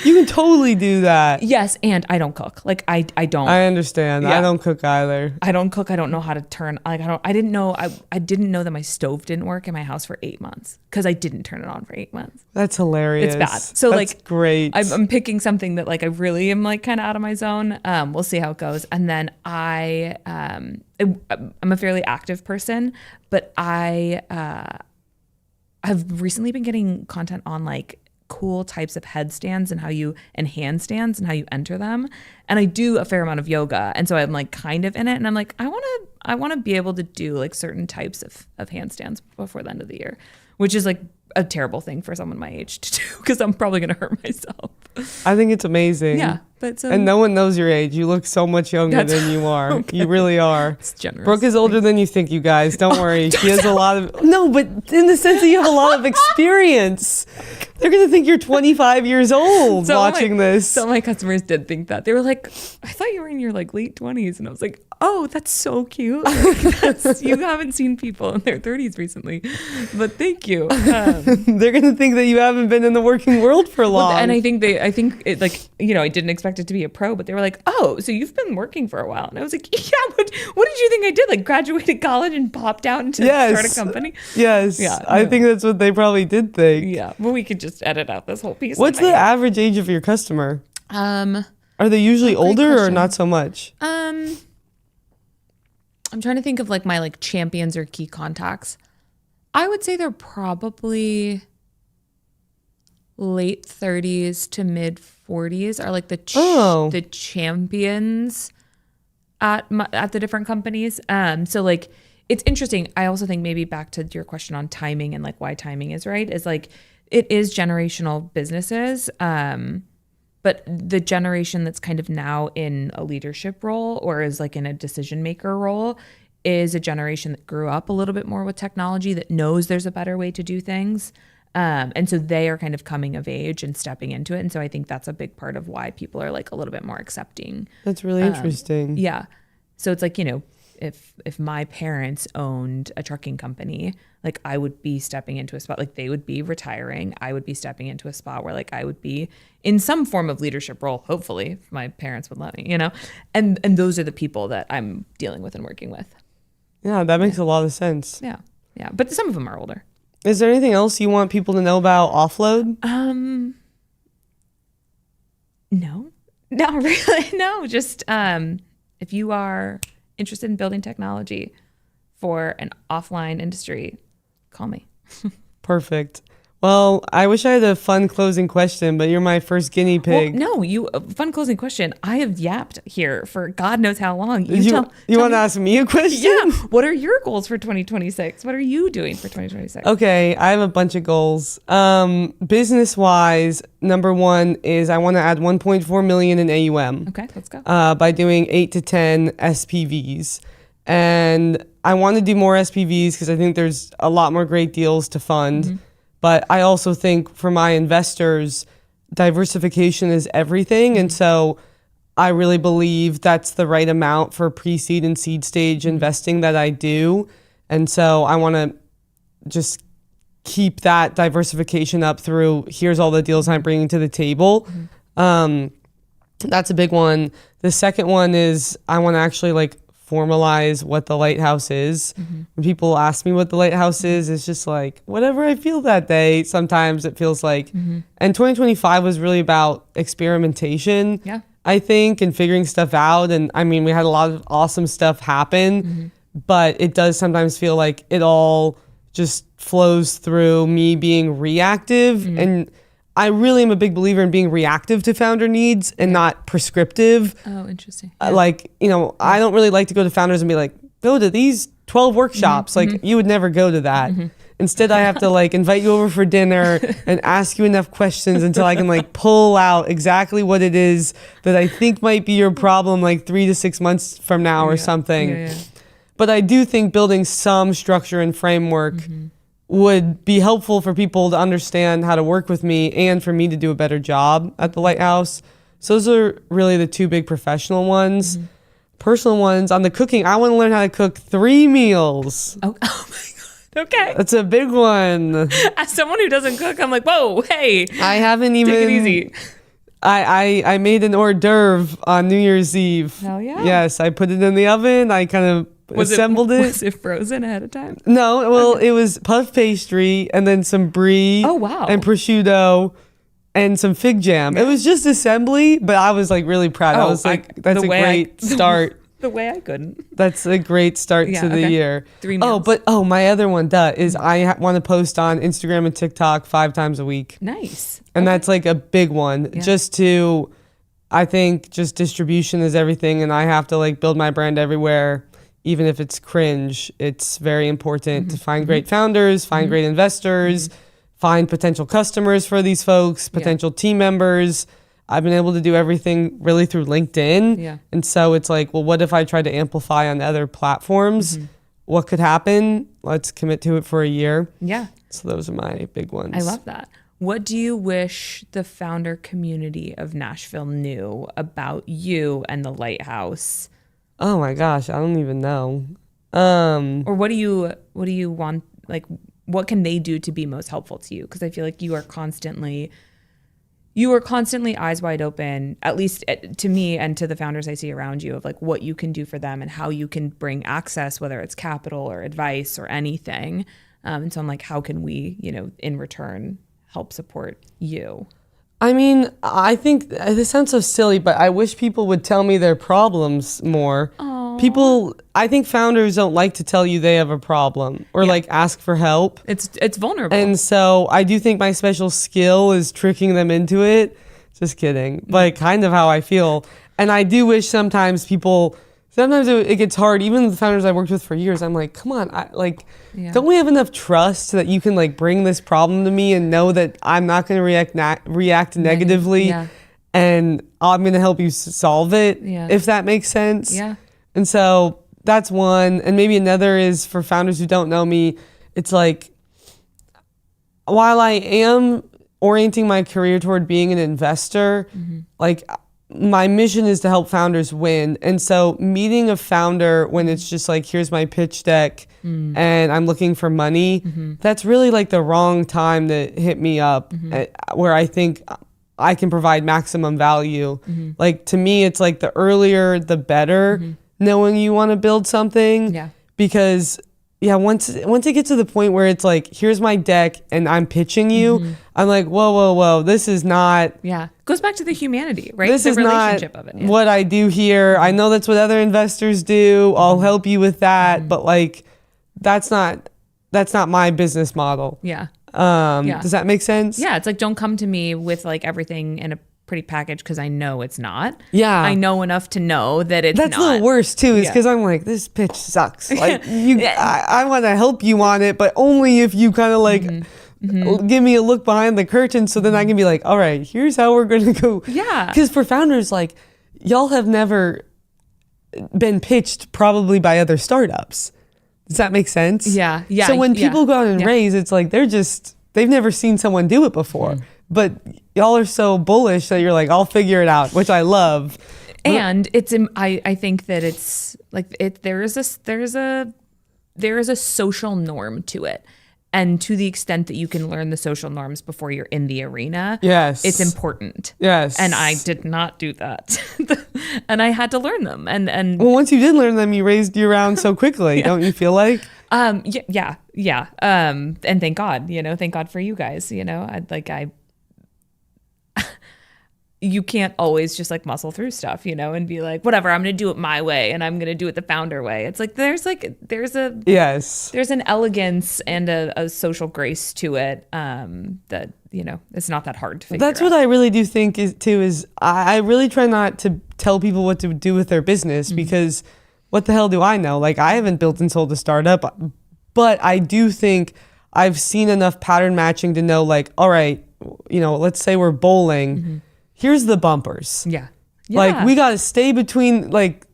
[SPEAKER 2] You
[SPEAKER 1] can totally do that.
[SPEAKER 2] Yes, and I don't cook. Like I don't.
[SPEAKER 1] I understand. Yeah. I don't cook either.
[SPEAKER 2] I don't cook. I don't know how to turn. Like I didn't know that my stove didn't work in my house for 8 months because I didn't turn it on for 8 months.
[SPEAKER 1] That's hilarious.
[SPEAKER 2] It's bad. So
[SPEAKER 1] that's like great.
[SPEAKER 2] I'm picking something that like I really am like kind of out of my zone. We'll see how it goes. And then I'm a fairly active person, but I have recently been getting content on like cool types of headstands and handstands and how you enter them. And I do a fair amount of yoga. And so I'm like kind of in it. And I'm like, I want to be able to do like certain types of handstands before the end of the year, which is like a terrible thing for someone my age to do, because I'm probably going to hurt myself.
[SPEAKER 1] I think it's amazing.
[SPEAKER 2] Yeah.
[SPEAKER 1] And no one knows your age. You look so much younger than you are. Okay. You really are.
[SPEAKER 2] It's generous.
[SPEAKER 1] Brooke is older than you think, you guys. Don't worry. She has a lot of... No, but in the sense that you have a lot of experience. They're going to think you're 25 years old watching this.
[SPEAKER 2] So my customers did think that. They were like, I thought you were in your like late 20s. And I was like, oh, that's so cute. Like, you haven't seen people in their 30s recently. But thank you.
[SPEAKER 1] They're going to think that you haven't been in the working world for long.
[SPEAKER 2] And I think it like, I didn't expect it to be a pro, but they were like, oh, so you've been working for a while. And I was like, yeah, what did you think I did? Like graduated college and popped out and start a company?
[SPEAKER 1] Yes. Yeah. I think that's what they probably did think.
[SPEAKER 2] Yeah. Well, we could just edit out this whole piece.
[SPEAKER 1] What's the average age of your customer? Are they usually older or not so much?
[SPEAKER 2] I'm trying to think of like my like champions or key contacts. I would say they're probably late 30s to mid 40s are like the champions at the different companies. So like it's interesting. I also think maybe back to your question on timing and like why timing is right is like it is generational businesses. But the generation that's kind of now in a leadership role or is like in a decision maker role is a generation that grew up a little bit more with technology, that knows there's a better way to do things. And so they are kind of coming of age and stepping into it. And so I think that's a big part of why people are like a little bit more accepting.
[SPEAKER 1] That's really interesting.
[SPEAKER 2] Yeah. So it's like, if my parents owned a trucking company, like I would be stepping into a spot, like they would be retiring. I would be stepping into a spot where like I would be in some form of leadership role, hopefully, if my parents would let me, and those are the people that I'm dealing with and working with.
[SPEAKER 1] Yeah, that makes a lot of sense.
[SPEAKER 2] Yeah. Yeah. But some of them are older.
[SPEAKER 1] Is there anything else you want people to know about Offload?
[SPEAKER 2] No, not really. No, just if you are interested in building technology for an offline industry, call me.
[SPEAKER 1] Perfect. Well, I wish I had a fun closing question, but you're my first guinea pig.
[SPEAKER 2] Well, no, fun closing question. I have yapped here for God knows how long.
[SPEAKER 1] You want to ask me a question?
[SPEAKER 2] Yeah. What are your goals for 2026? What are you doing for 2026?
[SPEAKER 1] Okay, I have a bunch of goals. Business wise, number one is I want to add 1.4 million in AUM.
[SPEAKER 2] Okay, let's go.
[SPEAKER 1] By doing 8 to 10 SPVs. And I want to do more SPVs because I think there's a lot more great deals to fund. Mm-hmm. But I also think for my investors, diversification is everything. And so I really believe that's the right amount for pre-seed and seed stage investing that I do. And so I want to just keep that diversification up through here's all the deals I'm bringing to the table. That's a big one. The second one is I want to actually formalize what the Lighthouse is. When people ask me what the Lighthouse is, it's just whatever I feel that day. Sometimes it feels like, and 2025 was really about experimentation, I think, and figuring stuff out. And I mean, we had a lot of awesome stuff happen, but it does sometimes feel like it all just flows through me being reactive. And I really am a big believer in being reactive to founder needs and not prescriptive.
[SPEAKER 2] Oh, interesting.
[SPEAKER 1] I don't really like to go to founders and be like, go to these 12 workshops. You would never go to that. Instead, I have to invite you over for dinner and ask you enough questions until I can pull out exactly what it is that I think might be your problem 3 to 6 months from now or something. But I do think building some structure and framework would be helpful for people to understand how to work with me and for me to do a better job at the Lighthouse. So those are really the two big professional ones. Personal ones, on the cooking, I want to learn how to cook 3 meals.
[SPEAKER 2] Oh my God. Okay.
[SPEAKER 1] That's a big one.
[SPEAKER 2] As someone who doesn't cook, I'm like, whoa, hey.
[SPEAKER 1] I haven't even...
[SPEAKER 2] Take it easy.
[SPEAKER 1] I made an hors d'oeuvre on New Year's Eve.
[SPEAKER 2] Hell yeah.
[SPEAKER 1] Yes, I put it in the oven. I kind of assembled it.
[SPEAKER 2] Was it frozen ahead of time?
[SPEAKER 1] No, well, it was puff pastry and then some brie.
[SPEAKER 2] Oh, wow.
[SPEAKER 1] And prosciutto and some fig jam. It was just assembly, but I was really proud. I was that's a great start.
[SPEAKER 2] The way I couldn't.
[SPEAKER 1] That's a great start to the year.
[SPEAKER 2] 3 meals.
[SPEAKER 1] My other one, is I want to post on Instagram and TikTok 5 times a week.
[SPEAKER 2] Nice.
[SPEAKER 1] And that's a big one. Yeah. I think just distribution is everything, and I have to build my brand everywhere. Even if it's cringe, it's very important to find great founders, find great investors, find potential customers for these folks, potential team members. I've been able to do everything really through LinkedIn. Yeah. And so it's what if I tried to amplify on other platforms? What could happen? Let's commit to it for a year. Yeah. So those are my big ones.
[SPEAKER 2] I love that. What do you wish the founder community of Nashville knew about you and the Lighthouse?
[SPEAKER 1] Oh my gosh, I don't even know.
[SPEAKER 2] Or what do you want? What can they do to be most helpful to you? Because I feel like you are constantly eyes wide open, at least to me and to the founders I see around you, of what you can do for them and how you can bring access, whether it's capital or advice or anything. And so I'm how can we, in return, help support you?
[SPEAKER 1] I mean, I think this sounds so silly, but I wish people would tell me their problems more. Aww. I think founders don't like to tell you they have a problem or ask for help.
[SPEAKER 2] It's vulnerable.
[SPEAKER 1] And so I do think my special skill is tricking them into it. Just kidding. But kind of how I feel. And I do wish sometimes it gets hard. Even the founders I worked with for years, I'm like, come on, don't we have enough trust that you can bring this problem to me and know that I'm not going to react negatively, and I'm going to help you solve it, if that makes sense. Yeah. And so that's one. And maybe another is for founders who don't know me, it's while I am orienting my career toward being an investor, my mission is to help founders win. And so meeting a founder when it's just here's my pitch deck and I'm looking for money, that's really the wrong time to hit me up where I think I can provide maximum value. To me, it's the earlier, the better, knowing you want to build something. Yeah. Because yeah, once it gets to the point where it's like, here's my deck and I'm pitching you, I'm like, whoa, this is not.
[SPEAKER 2] Yeah. Goes back to the humanity, right?
[SPEAKER 1] This
[SPEAKER 2] the
[SPEAKER 1] is
[SPEAKER 2] relationship
[SPEAKER 1] not
[SPEAKER 2] of it. Yeah.
[SPEAKER 1] what I do here. I know that's what other investors do. I'll help you with that, but like, that's not my business model.
[SPEAKER 2] Yeah.
[SPEAKER 1] Does that make sense?
[SPEAKER 2] Yeah. It's like, don't come to me with like everything in a pretty package because I know it's not.
[SPEAKER 1] Yeah.
[SPEAKER 2] I know enough to know that it's
[SPEAKER 1] That's
[SPEAKER 2] not.
[SPEAKER 1] the worst too, is because I'm like, this pitch sucks. Like I want to help you on it, but only if you kind of like give me a look behind the curtain, so then I can be like, all right, here's how we're going to go.
[SPEAKER 2] Yeah.
[SPEAKER 1] Because for founders, like, y'all have never been pitched probably by other startups. Does that make sense?
[SPEAKER 2] Yeah. Yeah.
[SPEAKER 1] So when people go out and raise, it's like they've never seen someone do it before. But y'all are so bullish that you're like, I'll figure it out, which I love.
[SPEAKER 2] And it's I think that it's like there is a social norm to it. And to the extent that you can learn the social norms before you're in the arena,
[SPEAKER 1] yes,
[SPEAKER 2] it's important.
[SPEAKER 1] Yes.
[SPEAKER 2] And I did not do that. And I had to learn them. And
[SPEAKER 1] well, once you did learn them, you raised your round so quickly, don't you feel like?
[SPEAKER 2] Yeah. And thank God, thank God for you guys, you can't always just like muscle through stuff, and be like, whatever, I'm going to do it my way and I'm going to do it the founder way. It's like, there's an elegance and a social grace to it that, it's not that hard to figure out.
[SPEAKER 1] That's what I really do think is I really try not to tell people what to do with their business because what the hell do I know? Like, I haven't built and sold a startup, but I do think I've seen enough pattern matching to know, like, all right, let's say we're bowling. Here's the bumpers.
[SPEAKER 2] Yeah.
[SPEAKER 1] Like, we got to stay between, like,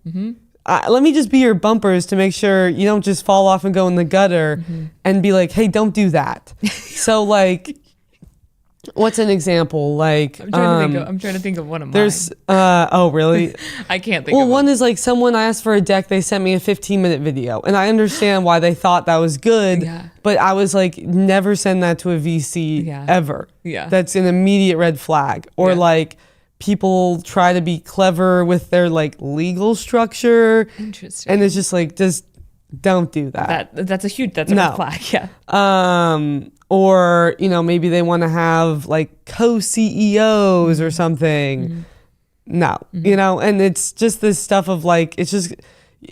[SPEAKER 1] let me just be your bumpers to make sure you don't just fall off and go in the gutter and be like, hey, don't do that. So, like, what's an example? Like,
[SPEAKER 2] I'm trying to think of one of mine.
[SPEAKER 1] There's, oh, really?
[SPEAKER 2] I can't think
[SPEAKER 1] well,
[SPEAKER 2] of
[SPEAKER 1] one is like someone asked for a deck. They sent me a 15-minute video. And I understand why they thought that was good.
[SPEAKER 2] Yeah.
[SPEAKER 1] But I was like, never send that to a VC ever.
[SPEAKER 2] Yeah.
[SPEAKER 1] That's an immediate red flag. Or like, people try to be clever with their like legal structure.
[SPEAKER 2] Interesting.
[SPEAKER 1] And it's just like, just don't do that.
[SPEAKER 2] That's a red flag. Yeah.
[SPEAKER 1] Or, maybe they want to have like co-CEOs or something. No, and it's just this stuff of like, it's just,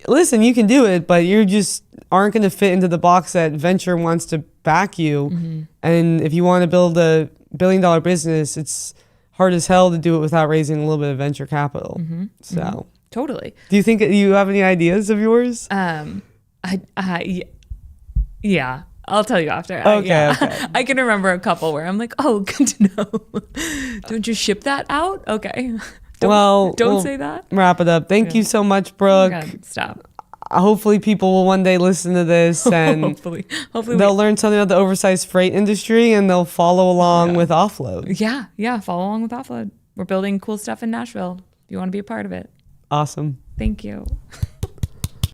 [SPEAKER 1] listen, you can do it, but you just aren't going to fit into the box that venture wants to back you. And if you want to build a $1 billion business, it's hard as hell to do it without raising a little bit of venture capital. So
[SPEAKER 2] totally.
[SPEAKER 1] Do you think you have any ideas of yours?
[SPEAKER 2] Yeah, I'll tell you after.
[SPEAKER 1] Okay.
[SPEAKER 2] I can remember a couple where I'm like, oh, good to know. Don't you ship that out? Okay. Don't say that.
[SPEAKER 1] Wrap it up. Thank you so much, Brooke.
[SPEAKER 2] Oh God, stop.
[SPEAKER 1] Hopefully people will one day listen to this and
[SPEAKER 2] hopefully
[SPEAKER 1] they'll learn something about the oversized freight industry and they'll follow along with Offload.
[SPEAKER 2] Yeah. Follow along with Offload. We're building cool stuff in Nashville. If you want to be a part of it.
[SPEAKER 1] Awesome.
[SPEAKER 2] Thank you.